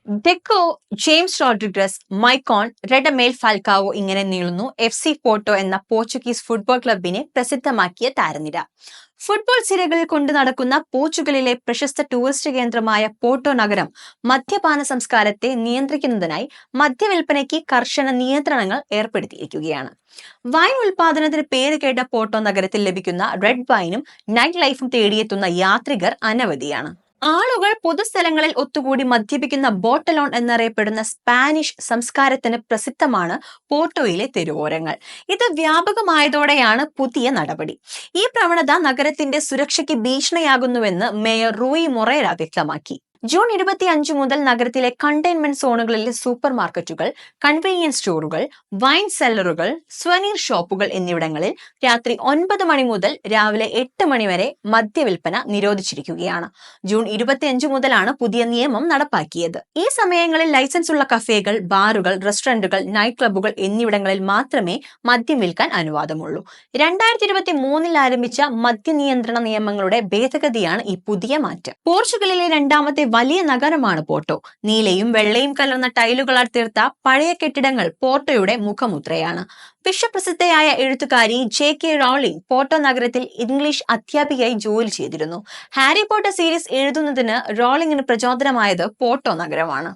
Deco, James Rodriguez, മൈക്കോൺ, റെഡമേൽ Falcao ഇങ്ങനെ നീളുന്നു FC Porto എന്ന പോർച്ചുഗീസ് ഫുട്ബോൾ ക്ലബിനെ പ്രസിദ്ധമാക്കിയ താരനിര. ഫുട്ബോൾ സിരകളിൽ കൊണ്ടു നടക്കുന്ന പോർച്ചുഗലിലെ പ്രശസ്ത ടൂറിസ്റ്റ് കേന്ദ്രമായ പോർട്ടോ നഗരം മദ്യപാന സംസ്കാരത്തെ നിയന്ത്രിക്കുന്നതിനായി മദ്യവിൽപ്പനയ്ക്ക് കർശന നിയന്ത്രണങ്ങൾ ഏർപ്പെടുത്തിയിരിക്കുകയാണ്. വൈൻ ഉൽപാദനത്തിന് പേര് കേട്ട പോർട്ടോ നഗരത്തിൽ ലഭിക്കുന്ന റെഡ് വൈനും നൈറ്റ് ലൈഫും തേടിയെത്തുന്ന യാത്രികർ അനവധിയാണ്. ആളുകൾ പൊതുസ്ഥലങ്ങളിൽ ഒത്തുകൂടി മദ്യപിക്കുന്ന ബോട്ടലോൺ എന്നറിയപ്പെടുന്ന സ്പാനിഷ് സംസ്കാരത്തിന് പ്രസിദ്ധമാണ് പോർട്ടോയിലെ തെരുവോരങ്ങൾ. ഇത് വ്യാപകമായതോടെയാണ് പുതിയ നടപടി. ഈ പ്രവണത നഗരത്തിന്റെ സുരക്ഷയ്ക്ക് ഭീഷണിയാകുന്നുവെന്ന് മേയർ റൂയി മൊറേര വ്യക്തമാക്കി. ജൂൺ 25 മുതൽ നഗരത്തിലെ കണ്ടെയ്ൻമെന്റ് സോണുകളിലെ സൂപ്പർ മാർക്കറ്റുകൾ, കൺവീനിയൻസ് സ്റ്റോറുകൾ, വൈൻ സെല്ലറുകൾ, സ്വനീർ ഷോപ്പുകൾ എന്നിവിടങ്ങളിൽ രാത്രി 9 മണി മുതൽ രാവിലെ 8 മണി വരെ മദ്യവിൽപ്പന നിരോധിച്ചിരിക്കുകയാണ്. ജൂൺ 25 മുതലാണ് പുതിയ നിയമം നടപ്പാക്കിയത്. ഈ സമയങ്ങളിൽ ലൈസൻസ് ഉള്ള കഫേകൾ, ബാറുകൾ, റെസ്റ്റോറന്റുകൾ, നൈറ്റ് ക്ലബ്ബുകൾ എന്നിവിടങ്ങളിൽ മാത്രമേ മദ്യം വിൽക്കാൻ അനുവാദമുള്ളൂ. 2023 ആരംഭിച്ച മദ്യനിയന്ത്രണ നിയമങ്ങളുടെ ഭേദഗതിയാണ് ഈ പുതിയ മാറ്റം. പോർച്ചുഗലിലെ രണ്ടാമത്തെ വലിയ നഗരമാണ് പോർട്ടോ. നീലയും വെള്ളയും കലർന്ന ടൈലുകളാൽ തീർത്ത പഴയ കെട്ടിടങ്ങൾ പോർട്ടോയുടെ മുഖമുദ്രയാണ്. വിശ്വപ്രസിദ്ധയായ എഴുത്തുകാരി JK റോളിംഗ് പോർട്ടോ നഗരത്തിൽ ഇംഗ്ലീഷ് അധ്യാപികയായി ജോലി ചെയ്തിരുന്നു. ഹാരി പോട്ടർ സീരീസ് എഴുതുന്നതിന് റോളിംഗിന് പ്രചോദനമായത് പോർട്ടോ നഗരമാണ്.